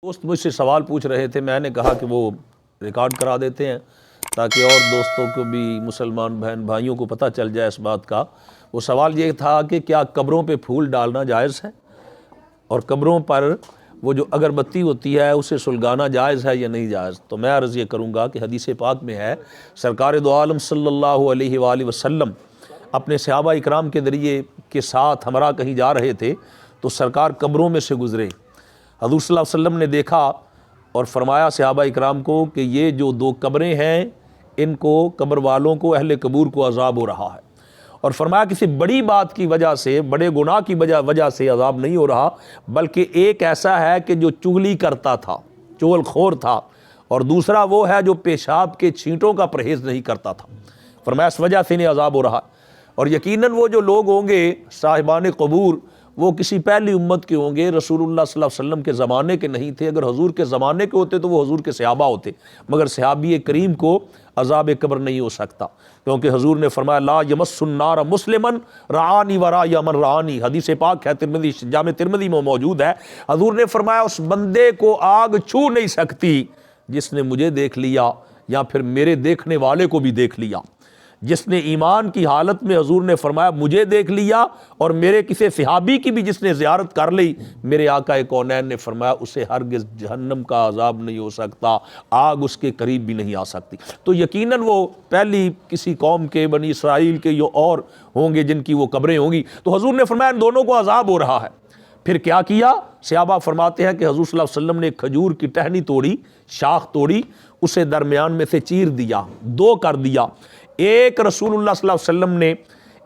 دوست مجھ سے سوال پوچھ رہے تھے، میں نے کہا کہ وہ ریکارڈ کرا دیتے ہیں تاکہ اور دوستوں کو بھی، مسلمان بہن بھائیوں کو پتہ چل جائے اس بات کا۔ وہ سوال یہ تھا کہ کیا قبروں پہ پھول ڈالنا جائز ہے، اور قبروں پر وہ جو اگربتی ہوتی ہے اسے سلگانا جائز ہے یا نہیں جائز؟ تو میں عرض یہ کروں گا کہ حدیث پاک میں ہے، سرکار دو عالم صلی اللہ علیہ وآلہ وسلم اپنے صحابہ اکرام کے ذریعے کے ساتھ ہمراہ کہیں جا رہے تھے تو سرکار قبروں میں سے گزرے۔ حضور صلی اللہ علیہ وسلم نے دیکھا اور فرمایا صحابہ اکرام کو کہ یہ جو دو قبریں ہیں ان کو، قبر والوں کو، اہل قبور کو عذاب ہو رہا ہے، اور فرمایا کسی بڑی بات کی وجہ سے، بڑے گناہ کی وجہ سے عذاب نہیں ہو رہا، بلکہ ایک ایسا ہے کہ جو چغلی کرتا تھا، چغل خور تھا، اور دوسرا وہ ہے جو پیشاب کے چھینٹوں کا پرہیز نہیں کرتا تھا۔ فرمایا اس وجہ سے انہیں عذاب ہو رہا، اور یقیناً وہ جو لوگ ہوں گے صاحبان قبور وہ کسی پہلی امت کے ہوں گے، رسول اللہ صلی اللہ علیہ وسلم کے زمانے کے نہیں تھے۔ اگر حضور کے زمانے کے ہوتے تو وہ حضور کے صحابہ ہوتے، مگر صحابی کریم کو عذاب قبر نہیں ہو سکتا، کیونکہ حضور نے فرمایا لا یمس النار مسلمن رعانی ورا یمن رعانی، حدیث پاک ہے، ترمذی، جامع ترمذی میں موجود ہے۔ حضور نے فرمایا اس بندے کو آگ چھو نہیں سکتی جس نے مجھے دیکھ لیا یا پھر میرے دیکھنے والے کو بھی دیکھ لیا۔ جس نے ایمان کی حالت میں، حضور نے فرمایا، مجھے دیکھ لیا اور میرے کسی صحابی کی بھی جس نے زیارت کر لی، میرے آقا کونین نے فرمایا اسے ہرگز جہنم کا عذاب نہیں ہو سکتا، آگ اس کے قریب بھی نہیں آ سکتی۔ تو یقیناً وہ پہلی کسی قوم کے، بنی اسرائیل کے یا اور ہوں گے جن کی وہ قبریں ہوں گی۔ تو حضور نے فرمایا ان دونوں کو عذاب ہو رہا ہے۔ پھر کیا کیا؟ صحابہ فرماتے ہیں کہ حضور صلی اللہ علیہ وسلم نے ایک کھجور کی ٹہنی توڑی، شاخ توڑی، اسے درمیان میں سے چیر دیا، دو کر دیا۔ ایک رسول اللہ صلی اللہ علیہ وسلم نے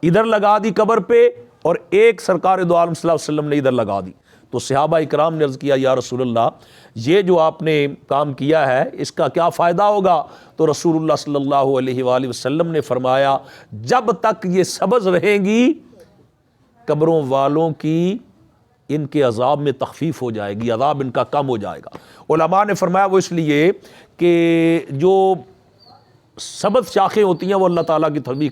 ادھر لگا دی قبر پہ، اور ایک سرکار دو عالم صلی اللہ علیہ وسلم نے ادھر لگا دی۔ تو صحابہ اکرام نے عرض کیا یا رسول اللہ، یہ جو آپ نے کام کیا ہے اس کا کیا فائدہ ہوگا؟ تو رسول اللہ صلی اللہ علیہ وآلہ وسلم نے فرمایا جب تک یہ سبز رہیں گی قبروں والوں کی، ان کے عذاب میں تخفیف ہو جائے گی، عذاب ان کا کم ہو جائے گا۔ علماء نے فرمایا وہ اس لیے کہ جو سبز شاخیں ہوتی ہیں وہ اللہ تعالیٰ کی تسبیح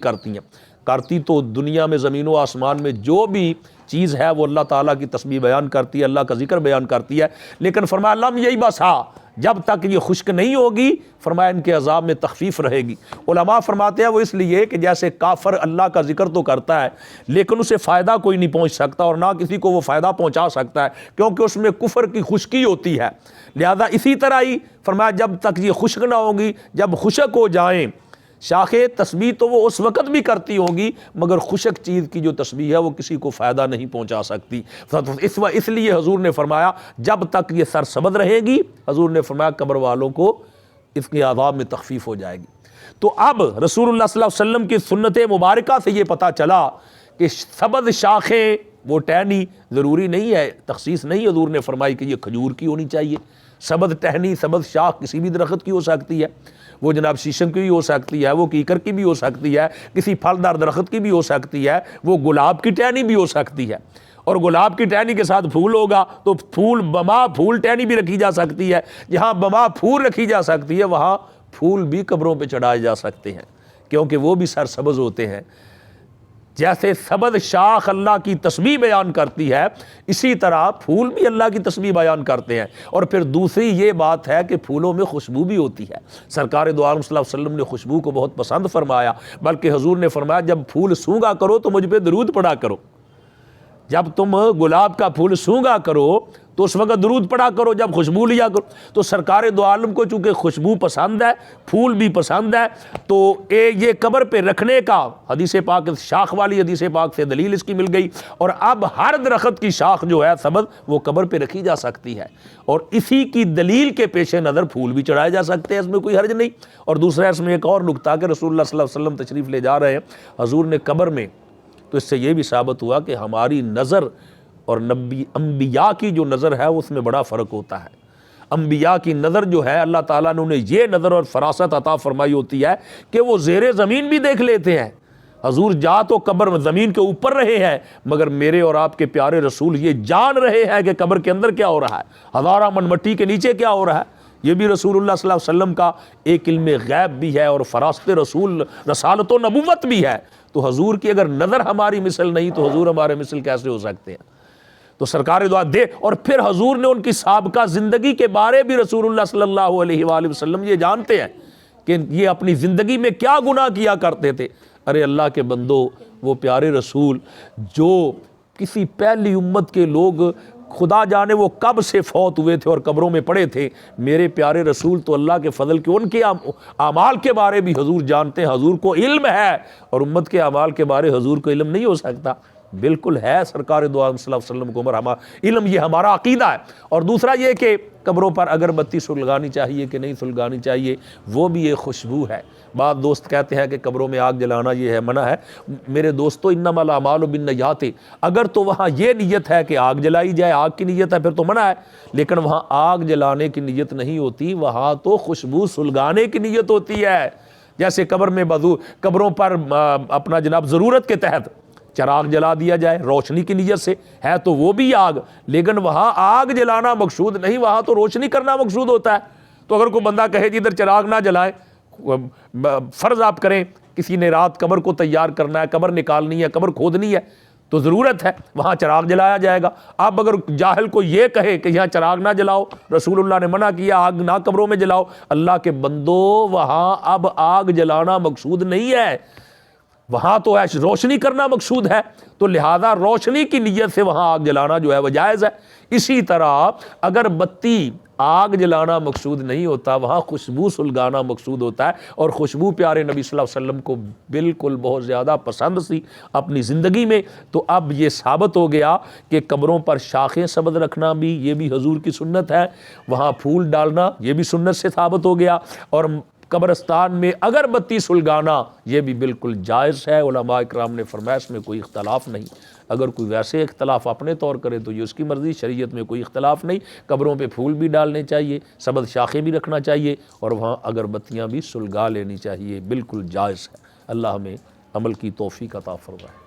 کرتی تو دنیا میں، زمین و آسمان میں جو بھی چیز ہے وہ اللہ تعالیٰ کی تسبیح بیان کرتی ہے، اللہ کا ذکر بیان کرتی ہے، لیکن فرمایا لم یہی بسا، جب تک یہ خشک نہیں ہوگی، فرمایا ان کے عذاب میں تخفیف رہے گی۔ علماء فرماتے ہیں وہ اس لیے کہ جیسے کافر اللہ کا ذکر تو کرتا ہے لیکن اسے فائدہ کوئی نہیں پہنچ سکتا، اور نہ کسی کو وہ فائدہ پہنچا سکتا ہے، کیونکہ اس میں کفر کی خشکی ہوتی ہے۔ لہذا اسی طرح ہی فرمایا جب تک یہ خشک نہ ہوگی، جب خشک ہو جائیں شاخیں، تسبیح تو وہ اس وقت بھی کرتی ہوگی، مگر خشک چیز کی جو تسبیح ہے وہ کسی کو فائدہ نہیں پہنچا سکتی۔ اس لیے حضور نے فرمایا جب تک یہ سر سبز رہے گی، حضور نے فرمایا قبر والوں کو اس کے عذاب میں تخفیف ہو جائے گی۔ تو اب رسول اللہ صلی اللہ علیہ وسلم کی سنت مبارکہ سے یہ پتہ چلا کہ سبز شاخیں، وہ ٹہنی ضروری نہیں ہے، تخصیص نہیں حضور نے فرمائی کہ یہ کھجور کی ہونی چاہیے۔ سبز ٹہنی، سبز شاخ کسی بھی درخت کی ہو سکتی ہے، وہ جناب شیشم کی بھی ہو سکتی ہے، وہ کیکر کی بھی ہو سکتی ہے، کسی پھلدار درخت کی بھی ہو سکتی ہے، وہ گلاب کی ٹہنی بھی ہو سکتی ہے، اور گلاب کی ٹہنی کے ساتھ پھول ہوگا تو پھول بما پھول ٹہنی بھی رکھی جا سکتی ہے۔ جہاں بما پھول رکھی جا سکتی ہے وہاں پھول بھی قبروں پہ چڑھائے جا سکتے ہیں، کیونکہ وہ بھی سر سبز ہوتے ہیں۔ جیسے سبز شاخ اللہ کی تسبیح بیان کرتی ہے، اسی طرح پھول بھی اللہ کی تسبیح بیان کرتے ہیں۔ اور پھر دوسری یہ بات ہے کہ پھولوں میں خوشبو بھی ہوتی ہے۔ سرکار دو عالم صلی اللہ علیہ وسلم نے خوشبو کو بہت پسند فرمایا، بلکہ حضور نے فرمایا جب پھول سونگا کرو تو مجھ پہ درود پڑھا کرو۔ جب تم گلاب کا پھول سونگا کرو تو اس وقت درود پڑھا کرو، جب خوشبو لیا کرو۔ تو سرکار دو عالم کو چونکہ خوشبو پسند ہے، پھول بھی پسند ہے، تو یہ قبر پہ رکھنے کا حدیث پاک، شاخ والی حدیث پاک سے دلیل اس کی مل گئی، اور اب ہر درخت کی شاخ جو ہے سبز وہ قبر پہ رکھی جا سکتی ہے، اور اسی کی دلیل کے پیش نظر پھول بھی چڑھائے جا سکتے ہیں، اس میں کوئی حرج نہیں۔ اور دوسرا اس میں ایک اور نکتہ کہ رسول اللہ صلی اللہ علیہ وسلم تشریف لے جا رہے ہیں حضور نے قبر میں، تو اس سے یہ بھی ثابت ہوا کہ ہماری نظر اور انبیاء کی جو نظر ہے اس میں بڑا فرق ہوتا ہے۔ انبیاء کی نظر جو ہے اللہ تعالیٰ نے انہیں یہ نظر اور فراست عطا فرمائی ہوتی ہے کہ وہ زیر زمین بھی دیکھ لیتے ہیں۔ حضور جا تو قبر میں زمین کے اوپر رہے ہیں، مگر میرے اور آپ کے پیارے رسول یہ جان رہے ہیں کہ قبر کے اندر کیا ہو رہا ہے، ہزارہ من مٹی کے نیچے کیا ہو رہا ہے۔ یہ بھی رسول اللہ صلی اللہ علیہ وسلم کا ایک علم غیب بھی ہے، اور فراست رسول، رسالت و نبوت بھی ہے۔ تو حضور کی اگر نظر ہماری مثل نہیں تو حضور ہمارے مثل کیسے ہو سکتے ہیں؟ تو سرکار دو عالم دے. اور پھر حضور نے ان کی سابقہ زندگی کے بارے بھی رسول اللہ صلی اللہ علیہ وآلہ وسلم یہ جانتے ہیں کہ یہ اپنی زندگی میں کیا گناہ کیا کرتے تھے. ارے اللہ کے بندو، وہ پیارے رسول جو کسی پہلی امت کے لوگ خدا جانے وہ کب سے فوت ہوئے تھے اور قبروں میں پڑے تھے، میرے پیارے رسول تو اللہ کے فضل کے ان کے اعمال کے بارے بھی حضور جانتے ہیں. حضور کو علم ہے، اور امت کے اعمال کے بارے حضور کو علم نہیں ہو سکتا؟ بالکل ہے سرکار دو عالم صلی اللہ علیہ وسلم کو ہمارا علم، یہ ہمارا عقیدہ ہے. اور دوسرا یہ کہ قبروں پر اگربتی سلگانی چاہیے کہ نہیں سلگانی چاہیے، وہ بھی ایک خوشبو ہے. بعض دوست کہتے ہیں کہ قبروں میں آگ جلانا یہ ہے، منع ہے. میرے دوستو، انما الاعمال بالنیات، اگر تو وہاں یہ نیت ہے کہ آگ جلائی جائے، آگ کی نیت ہے، پھر تو منع ہے. لیکن وہاں آگ جلانے کی نیت نہیں ہوتی، وہاں تو خوشبو سلگانے کی نیت ہوتی ہے. جیسے قبر میں قبروں پر اپنا جناب ضرورت کے تحت چراغ جلا دیا جائے روشنی کی نیت سے، ہے تو وہ بھی آگ، لیکن وہاں آگ جلانا مقصود نہیں، وہاں تو روشنی کرنا مقصود ہوتا ہے. تو اگر کوئی بندہ کہے جی ادھر چراغ نہ جلائے، فرض آپ کریں کسی نے رات قبر کو تیار کرنا ہے، قبر نکالنی ہے، قبر کھودنی ہے، تو ضرورت ہے وہاں چراغ جلایا جائے گا. اب اگر جاہل کو یہ کہے کہ یہاں چراغ نہ جلاؤ، رسول اللہ نے منع کیا آگ نہ قبروں میں جلاؤ، اللہ کے بندو وہاں اب آگ جلانا مقصود نہیں ہے، وہاں تو روشنی کرنا مقصود ہے. تو لہذا روشنی کی نیت سے وہاں آگ جلانا جو ہے وہ جائز ہے. اسی طرح اگر بتی آگ جلانا مقصود نہیں ہوتا، وہاں خوشبو سلگانا مقصود ہوتا ہے. اور خوشبو پیارے نبی صلی اللہ علیہ وسلم کو بالکل بہت زیادہ پسند سی اپنی زندگی میں. تو اب یہ ثابت ہو گیا کہ قبروں پر شاخیں سبز رکھنا بھی یہ بھی حضور کی سنت ہے، وہاں پھول ڈالنا یہ بھی سنت سے ثابت ہو گیا، اور قبرستان میں اگربتی سلگانا یہ بھی بالکل جائز ہے. علماء اکرام نے فرمایا اس میں کوئی اختلاف نہیں. اگر کوئی ویسے اختلاف اپنے طور کرے تو یہ اس کی مرضی، شریعت میں کوئی اختلاف نہیں. قبروں پہ پھول بھی ڈالنے چاہیے، سبز شاخیں بھی رکھنا چاہیے، اور وہاں اگربتیاں بھی سلگا لینی چاہیے، بالکل جائز ہے. اللہ ہمیں عمل کی توفیق عطا فرمائے.